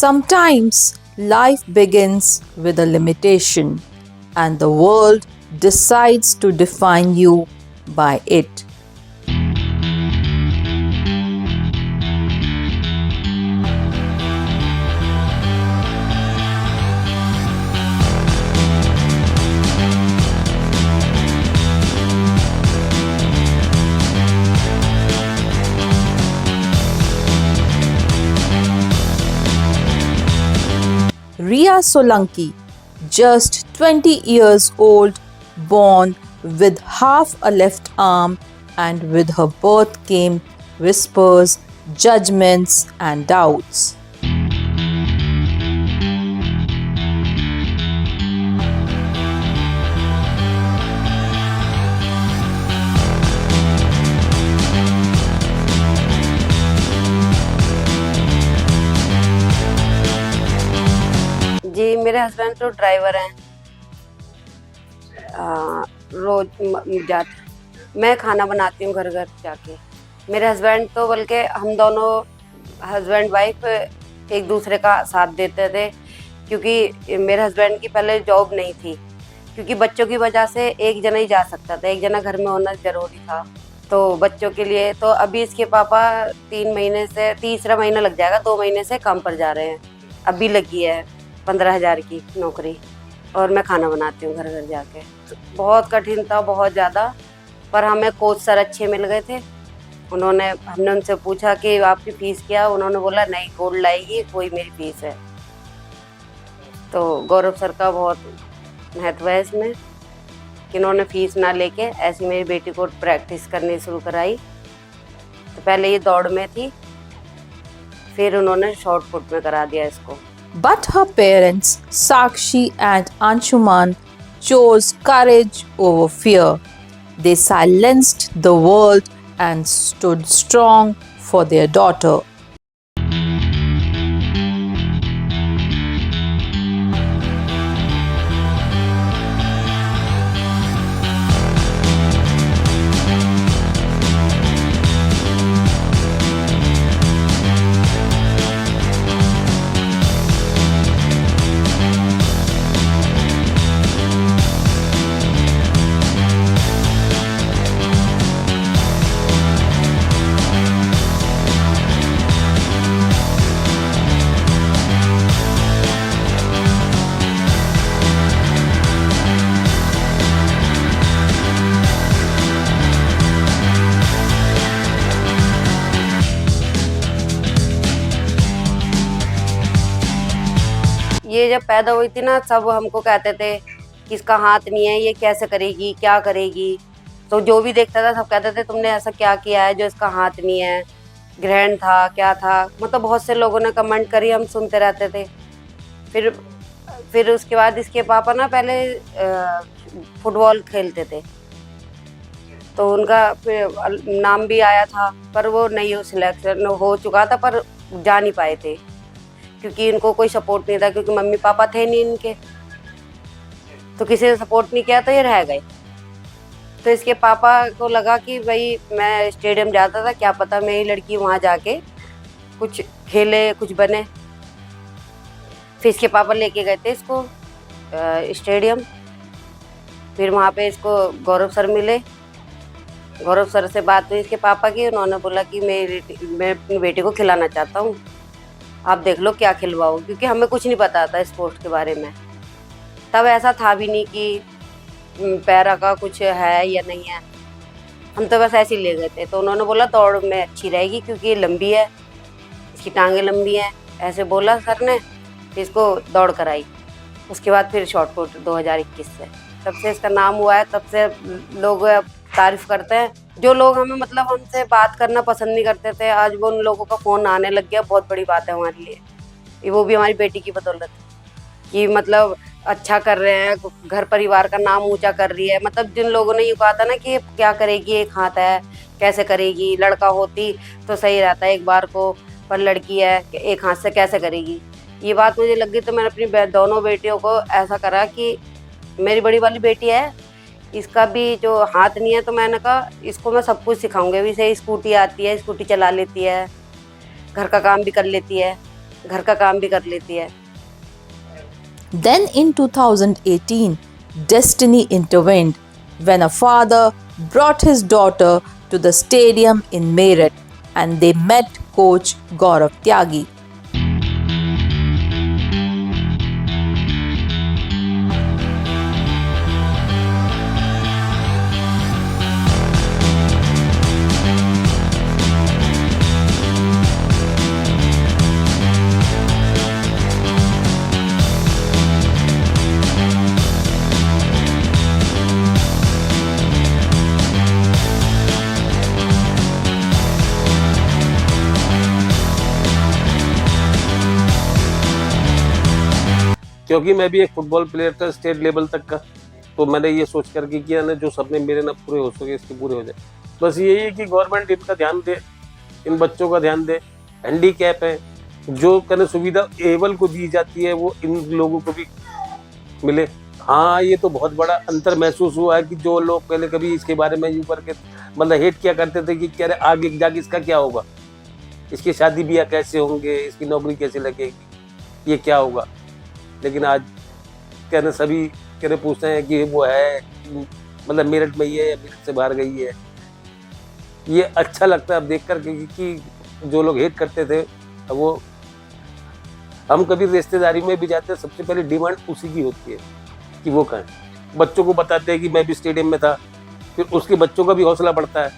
Sometimes life begins with a limitation, and the world decides to define you by it. Ria Solanki, just 20 years old, born with half a left arm, and with her birth came whispers, judgments, and doubts. जी मेरे husband तो driver हैं। रोज जाते मैं खाना बनाती हूँ घर घर जाके। मेरे हस्बैंड तो बल्कि हम दोनों हस्बैंड वाइफ एक दूसरे का साथ देते थे, क्योंकि मेरे हस्बैंड की पहले जॉब नहीं थी, क्योंकि बच्चों की वजह से एक जना ही जा सकता था, एक जना घर में होना ज़रूरी था। तो बच्चों के लिए तो अभी इसके पापा 3 महीने से, तीसरा महीना लग जाएगा, 2 महीने से काम पर जा रहे हैं। अभी लगी है 15,000 की नौकरी, और मैं खाना बनाती हूँ घर घर जाके। बहुत कठिन था, बहुत ज़्यादा, पर हमें कोच सर अच्छे मिल गए थे। हमने उनसे पूछा कि आपकी फ़ीस क्या? उन्होंने बोला नहीं, गोल्ड लाएगी कोई मेरी फ़ीस है। तो गौरव सर का बहुत महत्व है इसमें कि इन्होंने फ़ीस ना लेके ऐसी मेरी बेटी को प्रैक्टिस करनी शुरू कराई। तो पहले ये दौड़ में थी, फिर उन्होंने शॉर्ट पुट में करा दिया इसको। But her parents, Sakshi and Anshuman, chose courage over fear. They silenced the world and stood strong for their daughter. ये जब पैदा हुई थी ना, सब हमको कहते थे कि इसका हाथ नहीं है, ये कैसे करेगी, क्या करेगी। तो जो भी देखता था सब कहते थे तुमने ऐसा क्या किया है जो इसका हाथ नहीं है, ग्रहण था, क्या था। मतलब बहुत से लोगों ने कमेंट करी, हम सुनते रहते थे। फिर उसके बाद इसके पापा ना पहले फुटबॉल खेलते थे, तो उनका फिर नाम भी आया था, पर वो नहीं सिलेक्शन हो चुका था, पर जा नहीं पाए थे क्योंकि इनको कोई सपोर्ट नहीं था, क्योंकि मम्मी पापा थे नहीं इनके, तो किसी ने सपोर्ट नहीं किया, तो ये रह गए। तो इसके पापा को लगा कि भाई मैं स्टेडियम जाता था, क्या पता मेरी लड़की वहाँ जाके कुछ खेले, कुछ बने। फिर इसके पापा लेके गए थे इसको स्टेडियम। फिर वहाँ पे इसको गौरव सर मिले। गौरव सर से बात हुई इसके पापा की, उन्होंने बोला कि मैं अपनी बेटी को खिलाना चाहता हूँ, आप देख लो क्या खिलवाओ, क्योंकि हमें कुछ नहीं पता था स्पोर्ट्स के बारे में। तब ऐसा था भी नहीं कि पैरा का कुछ है या नहीं है, हम तो बस ऐसे ही ले गए थे। तो उन्होंने बोला दौड़ में अच्छी रहेगी क्योंकि ये लंबी है, इसकी टांगें लंबी हैं, ऐसे बोला सर ने। फिर इसको दौड़ कराई। उसके बाद फिर शॉर्ट पुट 2021 से तब से इसका नाम हुआ है। तब से लोग तारीफ़ करते हैं। जो लोग हमें मतलब हमसे बात करना पसंद नहीं करते थे, आज वो उन लोगों का फ़ोन आने लग गया। बहुत बड़ी बात है हमारे लिए, वो भी हमारी बेटी की बदौलत कि मतलब अच्छा कर रहे हैं, घर परिवार का नाम ऊंचा कर रही है। मतलब जिन लोगों ने ये कहा था ना कि क्या करेगी, एक हाथ है कैसे करेगी, लड़का होती तो सही रहता एक बार को, पर लड़की है एक हाथ से कैसे करेगी, ये बात मुझे लग गई। तो मैंने अपनी दोनों बेटियों को ऐसा करा कि मेरी बड़ी वाली बेटी है, इसका भी जो हाथ नहीं है, तो मैंने कहा इसको मैं सब कुछ सिखाऊंगी। अभी से स्कूटी आती है, स्कूटी चला लेती है, घर का काम भी कर लेती है, घर का काम भी कर लेती है। Then in 2018, destiny intervened when a father brought his daughter to the stadium in Meerut and they met coach Gaurav Tyagi. क्योंकि मैं भी एक फुटबॉल प्लेयर था स्टेट लेवल तक का, तो मैंने ये सोच करके किया ना, जो सपने मेरे ना पूरे हो सके इसके पूरे हो जाए। बस यही है कि गवर्नमेंट इनका ध्यान दे, इन बच्चों का ध्यान दे। हैंडीकैप है, जो कहने सुविधा एबल को दी जाती है वो इन लोगों को भी मिले। हाँ, ये तो बहुत बड़ा अंतर महसूस हुआ है कि जो लोग पहले कभी इसके बारे में यूँ करके मतलब हेट किया करते थे कि कह रहे आगे जाके इसका क्या होगा, इसकी शादी ब्याह कैसे होंगे, इसकी नौकरी कैसे लगेगी, ये क्या होगा। लेकिन आज कहने सभी कहने पूछते हैं कि वो है मतलब मेरठ में ही है या मेरठ से बाहर गई है। ये अच्छा लगता है अब देख कर कि जो लोग हेट करते थे वो, हम कभी रिश्तेदारी में भी जाते हैं सबसे पहले डिमांड उसी की होती है कि वो कहें। बच्चों को बताते हैं कि मैं भी स्टेडियम में था, फिर उसके बच्चों का भी हौसला बढ़ता है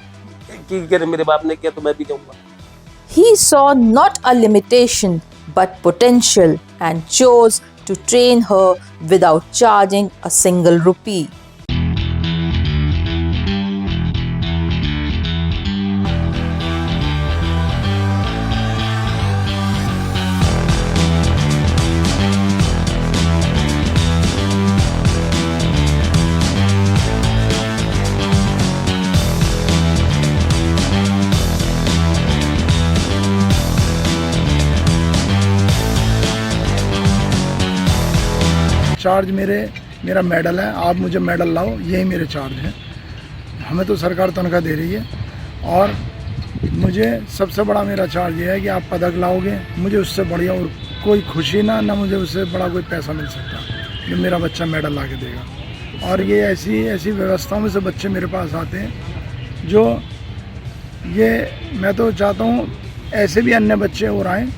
कि कह रहे मेरे बाप ने किया तो मैं भी जाऊँगा। He saw not a limitation but potential and chose to train her without charging a single rupee. Charge मेरा मेडल है, आप मुझे मेडल लाओ, यही मेरे चार्ज हैं। हमें तो सरकार तनख्वाह दे रही है और मुझे सबसे बड़ा मेरा चार्ज ये है कि आप पदक लाओगे, मुझे उससे बढ़िया और कोई खुशी ना मुझे उससे बड़ा कोई पैसा मिल सकता जो मेरा बच्चा मेडल ला के देगा। और ये ऐसी व्यवस्थाओं में से बच्चे मेरे पास आते हैं जो ये मैं तो चाहता हूँ ऐसे भी अन्य बच्चे और आएँ।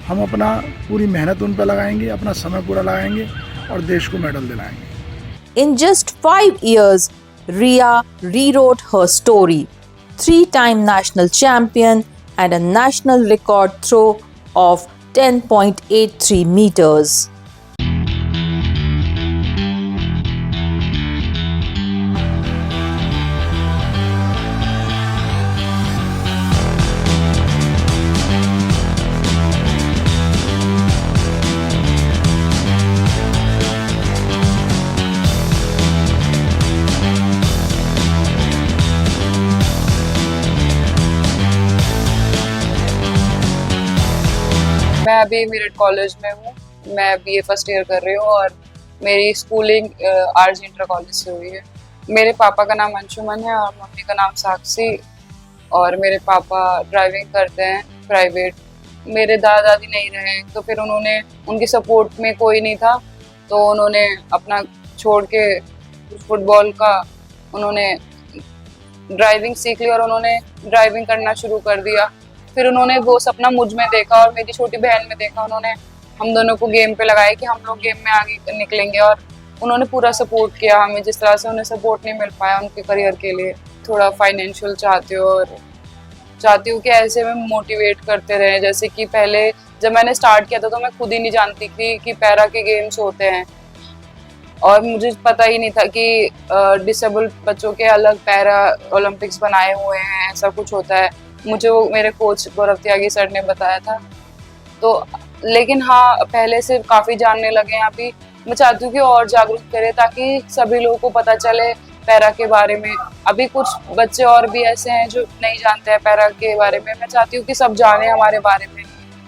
हम अपना पूरी मेहनत उन पर लगाएंगे, अपना समय पूरा लगाएंगे और देश को मेडल दिलाएंगे। In just 5 years, Ria rewrote her story. 3-time national champion and a national record throw of 10.83 meters. मैं अभी मेरठ कॉलेज में हूँ, मैं बीए फर्स्ट ईयर कर रही हूँ और मेरी स्कूलिंग आरजी इंटर कॉलेज से हुई है। मेरे पापा का नाम अंशुमन है और मम्मी का नाम साक्षी, और मेरे पापा ड्राइविंग करते हैं प्राइवेट। मेरे दादा दादी नहीं रहे तो फिर उनकी सपोर्ट में कोई नहीं था, तो उन्होंने अपना छोड़ के फुटबॉल का उन्होंने ड्राइविंग सीख ली और उन्होंने ड्राइविंग करना शुरू कर दिया। फिर उन्होंने वो सपना मुझ में देखा और मेरी छोटी बहन में देखा। उन्होंने हम दोनों को गेम पे लगाया कि हम लोग गेम में आगे निकलेंगे, और उन्होंने पूरा सपोर्ट किया हमें। जिस तरह से उन्हें सपोर्ट नहीं मिल पाया उनके करियर के लिए, थोड़ा फाइनेंशियल चाहती हूँ और चाहती हूँ कि ऐसे में मोटिवेट करते रहे। जैसे कि पहले जब मैंने स्टार्ट किया था तो मैं खुद ही नहीं जानती थी कि पैरा के गेम्स होते हैं, और मुझे पता ही नहीं था कि डिसेबल्ड बच्चों के अलग पैरा ओलंपिक्स बनाए हुए हैं, ऐसा कुछ होता है। मुझे वो मेरे कोच गौरव त्यागी सर ने बताया था। तो लेकिन हाँ, पहले से काफ़ी जानने लगे हैं अभी। मैं चाहती हूँ कि और जागरूक करें ताकि सभी लोगों को पता चले पैरा के बारे में। अभी कुछ बच्चे और भी ऐसे हैं जो नहीं जानते हैं पैरा के बारे में। मैं चाहती हूँ कि सब जाने हमारे बारे में,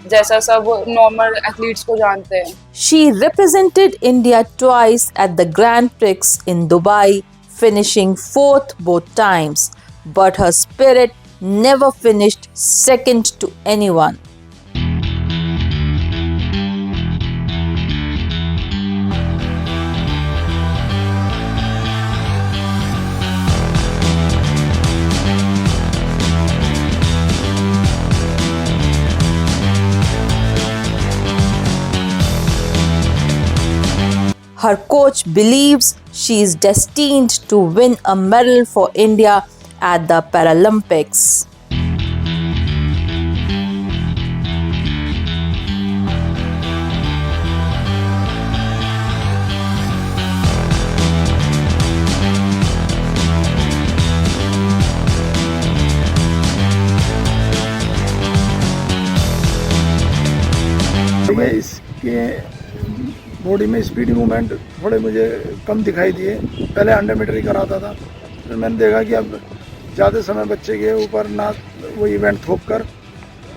जैसा सब नॉर्मल एथलीट्स को जानते हैं। She represented India twice at the Grand Prix in Dubai, finishing 4th both times, but her spirit never finished second to anyone. Her coach believes she is destined to win a medal for India at the Paralympics. ये इसके body में speed movement थोड़े मुझे कम दिखाई दिए। पहले 100 metre ही कराता था, फिर मैंने देखा कि अब ज़्यादा समय बच्चे के ऊपर ना वो इवेंट थोप कर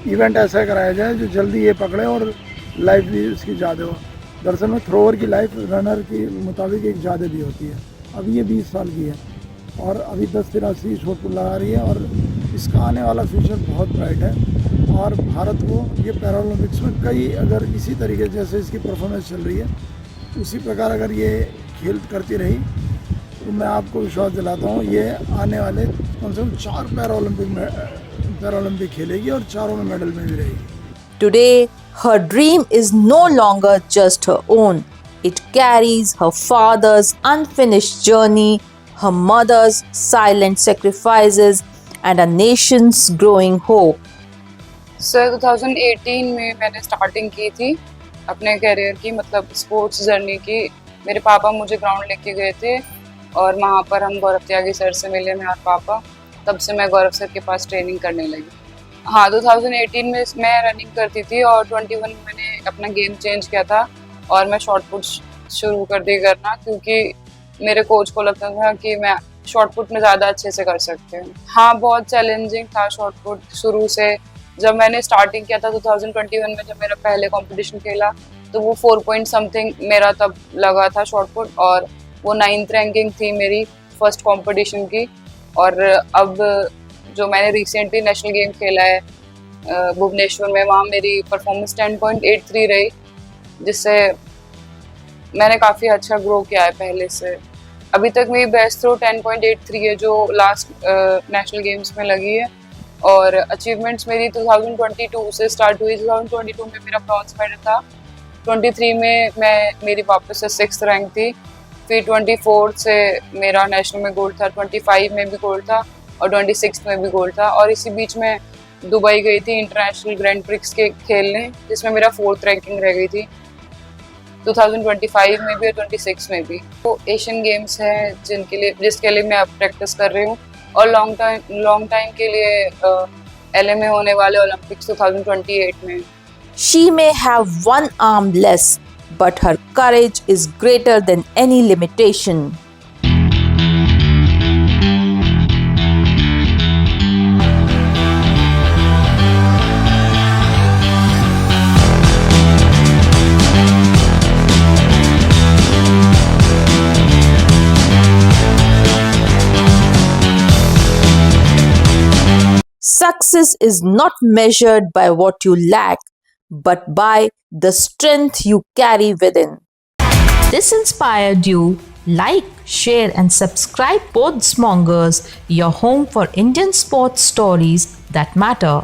इवेंट ऐसा कराया जाए जो जल्दी ये पकड़े और लाइफ भी उसकी ज़्यादा हो। दरअसल में थ्रोअर की लाइफ रनर के मुताबिक एक ज़्यादा भी होती है। अब ये 20 साल की है और अभी 10-83 शॉट पुट लगा रही है और इसका आने वाला फ्यूचर बहुत ब्राइट है। और भारत को ये पैरालंपिक्स में कई अगर इसी तरीके जैसे इसकी परफॉर्मेंस चल रही है उसी प्रकार अगर ये खेल करती रही तो मैं आपको विश्वास दिलाता हूँ ये आने वाले कम से कम 4 पैरालंपिक खेलेगी और चारों में मेडल में भी रहेगी। Today, her dream is no longer just her own. It carries her father's unfinished journey, her mother's silent sacrifices, and a nation's growing hope. Sir 2018 में मैंने स्टार्टिंग की थी अपने करियर की, मतलब स्पोर्ट्स जर्नी की। मेरे पापा मुझे ग्राउंड लेके गए थे और वहाँ पर हम गौरव त्यागी सर से मिले, मैं और पापा। तब से मैं गौरव सर के पास ट्रेनिंग करने लगी। हाँ, 2018 में मैं रनिंग करती थी और 21 में मैंने अपना गेम चेंज किया था और मैं शॉर्ट पुट शुरू कर दी करना, क्योंकि मेरे कोच को लगता था कि मैं शॉर्ट पुट में ज़्यादा अच्छे से कर सकते हैं। हाँ, बहुत चैलेंजिंग था शॉर्ट पुट शुरू से। जब मैंने स्टार्टिंग किया था 2021 में, जब मेरा पहले कंपटीशन खेला तो वो 4 पॉइंट समथिंग मेरा तब लगा था शॉर्ट पुट और वो 9th रैंकिंग थी मेरी फर्स्ट कंपटीशन की। और अब जो मैंने रिसेंटली नेशनल गेम खेला है भुवनेश्वर में, वहाँ मेरी परफॉर्मेंस 10.83 रही, जिससे मैंने काफ़ी अच्छा ग्रो किया है पहले से। अभी तक मेरी बेस्ट थ्रो 10.83 है जो लास्ट नेशनल गेम्स में लगी है। और अचीवमेंट्स मेरी 2022 से स्टार्ट हुई। 2022 में मेरा ब्रॉन्ज मेडल था, 23 में मेरी वापस से 6th रैंक थी, फिर 24 से मेरा नेशनल में गोल्ड था, 25 में भी गोल्ड था और 26 में भी गोल्ड था। और इसी बीच में दुबई गई थी इंटरनेशनल ग्रैंड प्रिक्स के खेलने, जिसमें मेरा 4th रैंकिंग रह गई थी 2025 में भी और 26 में भी। तो एशियन गेम्स है जिसके लिए मैं अब प्रैक्टिस कर रही हूँ और लॉन्ग टाइम के लिए LA में होने वाले ओलंपिक्स 2028 में। She may have one arm less, but her courage is greater than any limitation. Success is not measured by what you lack, but by the strength you carry within. This inspired you? Like, share, and subscribe Podsmongers, your home for Indian sports stories that matter.